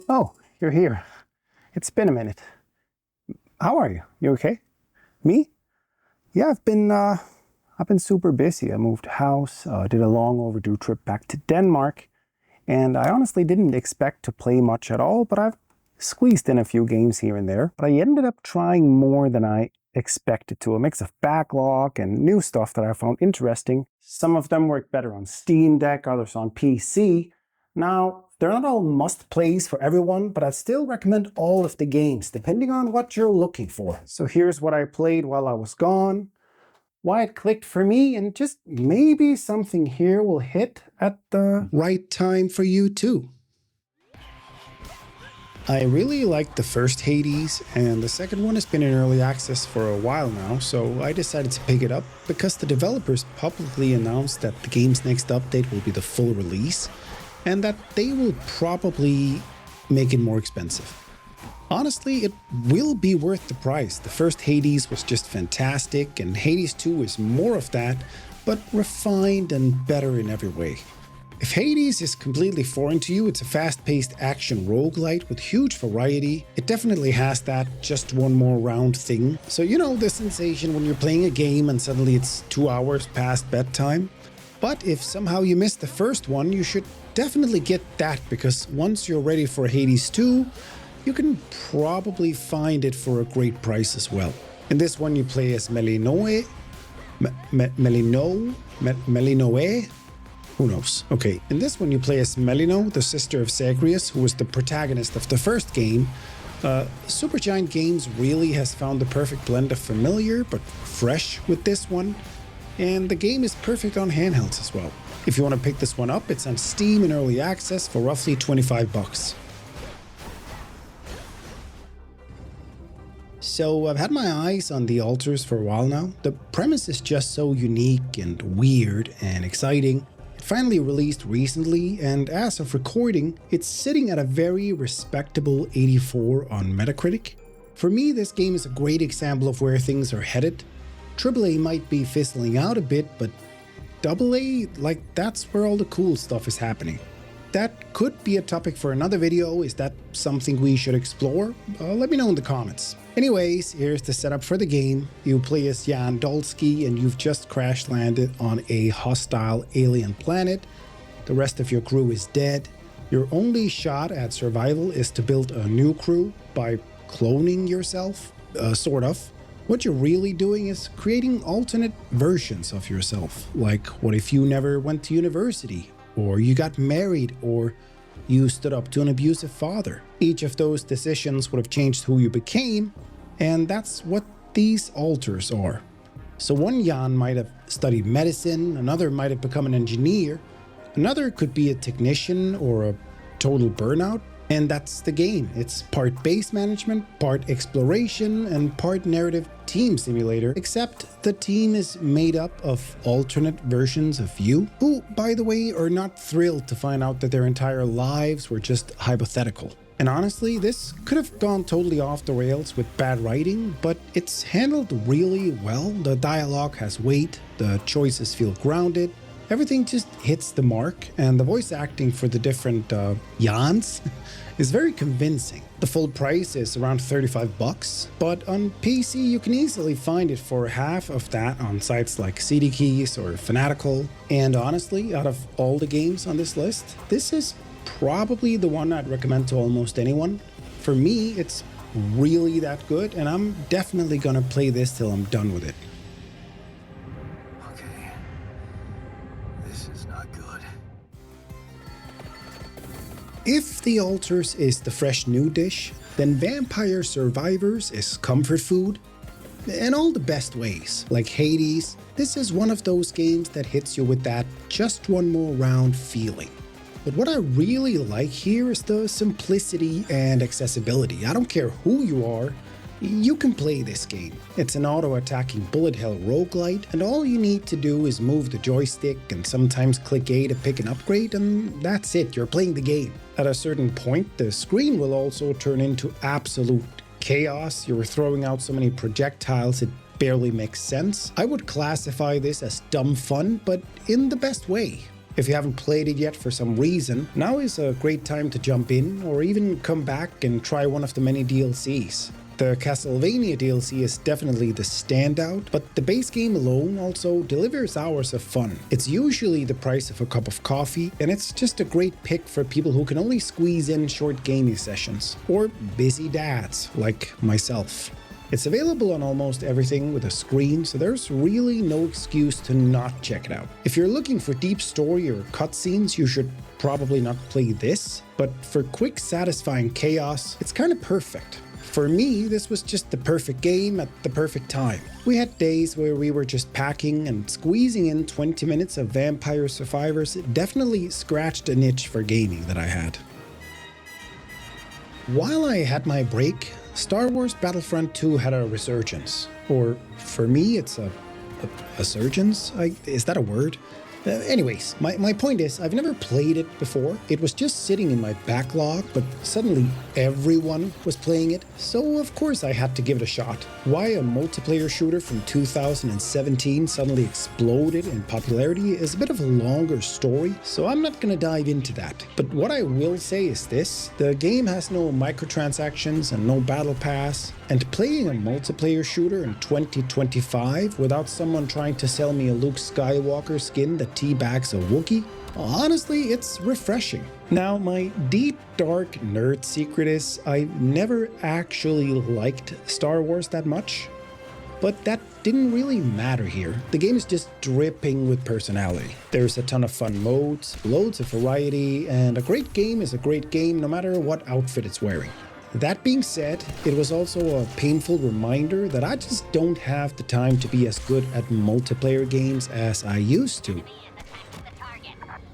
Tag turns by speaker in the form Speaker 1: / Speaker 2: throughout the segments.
Speaker 1: Oh, you're here. It's been a minute. How are you? You okay? Me? Yeah, I've been super busy. I moved house, did a long overdue trip back to Denmark, and I honestly didn't expect to play much at all, but I've squeezed in a few games here and there. But I ended up trying more than I expected to, a mix of backlog and new stuff that I found interesting. Some of them work better on Steam Deck, others on PC. Now, they're not all must-plays for everyone, but I'd still recommend all of the games, depending on what you're looking for. So here's what I played while I was gone, why it clicked for me, and just maybe something here will hit at the right time for you too. I really liked the first Hades, and the second one has been in early access for a while now, so I decided to pick it up because the developers publicly announced that the game's next update will be the full release, and that they will probably make it more expensive. Honestly, it will be worth the price. The first Hades was just fantastic, and Hades 2 is more of that, but refined and better in every way. If Hades is completely foreign to you, it's a fast-paced action roguelite with huge variety. It definitely has that just one more round thing. So you know the sensation when you're playing a game and suddenly it's 2 hours past bedtime? But if somehow you missed the first one, you should definitely get that, because once you're ready for Hades 2, you can probably find it for a great price as well. In this one you play as Melinoe? Melinoe? Who knows? Okay, in this one you play as Melino, the sister of Zagreus, who was the protagonist of the first game. Supergiant Games really has found the perfect blend of familiar but fresh with this one, and the game is perfect on handhelds as well. If you want to pick this one up, it's on Steam in early access for roughly 25 bucks. So I've had my eyes on The Altars for a while now. The premise is just so unique and weird and exciting. It finally released recently, and as of recording, it's sitting at a very respectable 84 on Metacritic. For me, this game is a great example of where things are headed. AAA might be fizzling out a bit, but AA, like, that's where all the cool stuff is happening. That could be a topic for another video. Is that something we should explore? Let me know in the comments. Anyways, here's the setup for the game. You play as Jan Dolsky, and you've just crash landed on a hostile alien planet. The rest of your crew is dead. Your only shot at survival is to build a new crew by cloning yourself, sort of. What you're really doing is creating alternate versions of yourself. Like, what if you never went to university? Or you got married, or you stood up to an abusive father. Each of those decisions would have changed who you became, and that's what these altars are. So one Jan might have studied medicine, another might have become an engineer, another could be a technician or a total burnout, and that's the game. It's part base management, part exploration, and part narrative team simulator, except the team is made up of alternate versions of you, who, by the way, are not thrilled to find out that their entire lives were just hypothetical. And honestly, this could have gone totally off the rails with bad writing, but it's handled really well. The dialogue has weight, the choices feel grounded, everything just hits the mark, and the voice acting for the different Jans is very convincing. The full price is around 35 bucks, but on PC you can easily find it for half of that on sites like CD Keys or Fanatical. And honestly, out of all the games on this list, this is probably the one I'd recommend to almost anyone. For me, it's really that good, and I'm definitely gonna play this till I'm done with it.
Speaker 2: Okay. This is not good.
Speaker 1: If The Altars is the fresh new dish, then Vampire Survivors is comfort food in all the best ways. Like Hades, this is one of those games that hits you with that just one more round feeling. But what I really like here is the simplicity and accessibility. I don't care who you are, you can play this game. It's an auto-attacking bullet hell roguelite, and all you need to do is move the joystick and sometimes click A to pick an upgrade, and that's it, you're playing the game. At a certain point, the screen will also turn into absolute chaos. You're throwing out so many projectiles it barely makes sense. I would classify this as dumb fun, but in the best way. If you haven't played it yet for some reason, now is a great time to jump in or even come back and try one of the many DLCs. The Castlevania DLC is definitely the standout, but the base game alone also delivers hours of fun. It's usually the price of a cup of coffee, and it's just a great pick for people who can only squeeze in short gaming sessions, or busy dads like myself. It's available on almost everything with a screen, so there's really no excuse to not check it out. If you're looking for deep story or cutscenes, you should probably not play this, but for quick, satisfying chaos, it's kind of perfect. For me, this was just the perfect game at the perfect time. We had days where we were just packing, and squeezing in 20 minutes of Vampire Survivors definitely scratched an itch for gaming that I had. While I had my break, Star Wars Battlefront 2 had a resurgence. Or, for me, it's a surgence? Is that a word? Anyways, my point is, I've never played it before. It was just sitting in my backlog, but suddenly everyone was playing it, so of course I had to give it a shot. Why a multiplayer shooter from 2017 suddenly exploded in popularity is a bit of a longer story, so I'm not gonna dive into that. But what I will say is this: the game has no microtransactions and no battle pass, and playing a multiplayer shooter in 2025 without someone trying to sell me a Luke Skywalker skin that teabags a Wookiee, honestly, it's refreshing. Now, my deep, dark nerd secret is I never actually liked Star Wars that much, but that didn't really matter here. The game is just dripping with personality. There's a ton of fun modes, loads of variety, and a great game is a great game no matter what outfit it's wearing. That being said, it was also a painful reminder that I just don't have the time to be as good at multiplayer games as I used to.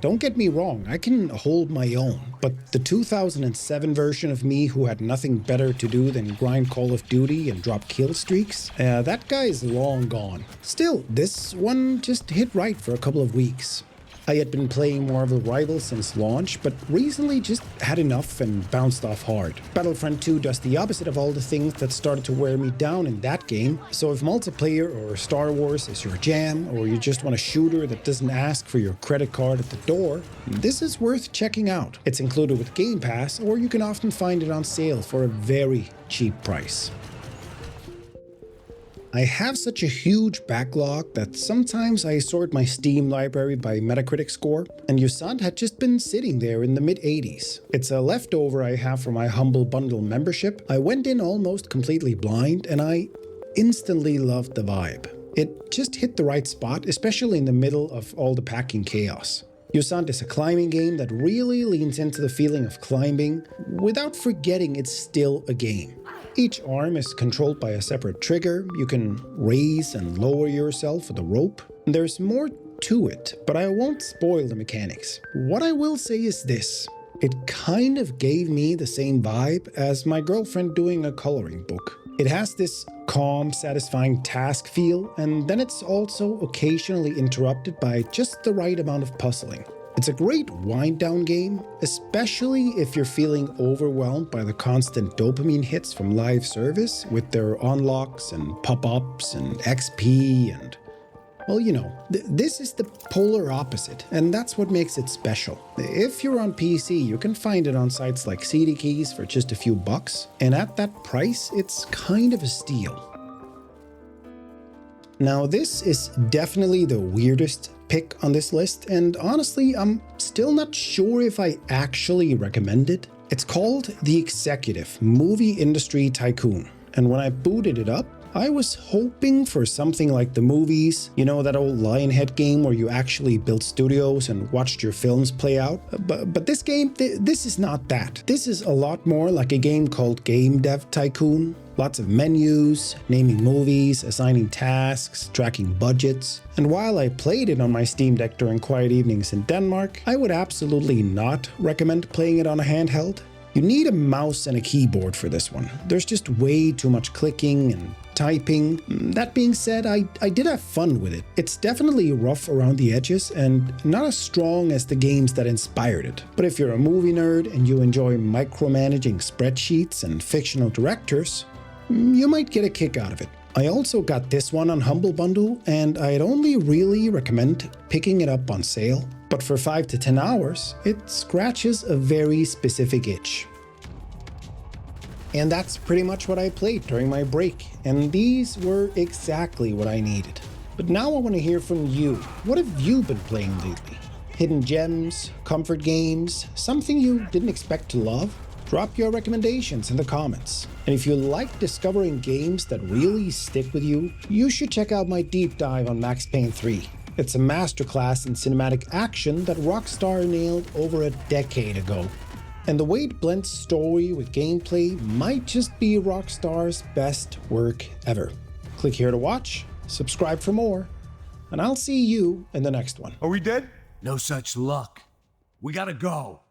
Speaker 1: Don't get me wrong, I can hold my own, but the 2007 version of me who had nothing better to do than grind Call of Duty and drop kill streaks, that guy is long gone. Still, this one just hit right for a couple of weeks. I had been playing Marvel Rivals since launch, but recently just had enough and bounced off hard. Battlefront 2 does the opposite of all the things that started to wear me down in that game, so if multiplayer or Star Wars is your jam, or you just want a shooter that doesn't ask for your credit card at the door, this is worth checking out. It's included with Game Pass, or you can often find it on sale for a very cheap price. I have such a huge backlog that sometimes I sort my Steam library by Metacritic score, and Yusant had just been sitting there in the mid-80s. It's a leftover I have from my Humble Bundle membership. I went in almost completely blind, and I instantly loved the vibe. It just hit the right spot, especially in the middle of all the packing chaos. Yusant is a climbing game that really leans into the feeling of climbing without forgetting it's still a game. Each arm is controlled by a separate trigger. You can raise and lower yourself with a rope. There's more to it, but I won't spoil the mechanics. What I will say is this: it kind of gave me the same vibe as my girlfriend doing a coloring book. It has this calm, satisfying task feel, and then it's also occasionally interrupted by just the right amount of puzzling. It's a great wind-down game, especially if you're feeling overwhelmed by the constant dopamine hits from live service with their unlocks and pop-ups and XP and... well, you know, this is the polar opposite, and that's what makes it special. If you're on PC, you can find it on sites like CD Keys for just a few bucks, and at that price, it's kind of a steal. Now, this is definitely the weirdest pick on this list, and honestly, I'm still not sure if I actually recommend it. It's called The Executive Movie Industry Tycoon, and when I booted it up, I was hoping for something like The Movies, you know, that old Lionhead game where you actually built studios and watched your films play out. But this game, this is not that. This is a lot more like a game called Game Dev Tycoon. Lots of menus, naming movies, assigning tasks, tracking budgets. And while I played it on my Steam Deck during quiet evenings in Denmark, I would absolutely not recommend playing it on a handheld. You need a mouse and a keyboard for this one. There's just way too much clicking and typing. That being said, I did have fun with it. It's definitely rough around the edges and not as strong as the games that inspired it. But if you're a movie nerd and you enjoy micromanaging spreadsheets and fictional directors, you might get a kick out of it. I also got this one on Humble Bundle, and I'd only really recommend picking it up on sale. But for 5 to 10 hours, it scratches a very specific itch. And that's pretty much what I played during my break, and these were exactly what I needed. But now I want to hear from you. What have you been playing lately? Hidden gems, comfort games, something you didn't expect to love? Drop your recommendations in the comments. And if you like discovering games that really stick with you, you should check out my deep dive on Max Payne 3. It's a masterclass in cinematic action that Rockstar nailed over a decade ago. And the way it blends story with gameplay might just be Rockstar's best work ever. Click here to watch, subscribe for more, and I'll see you in the next one.
Speaker 3: Are we dead?
Speaker 2: No such luck. We gotta go.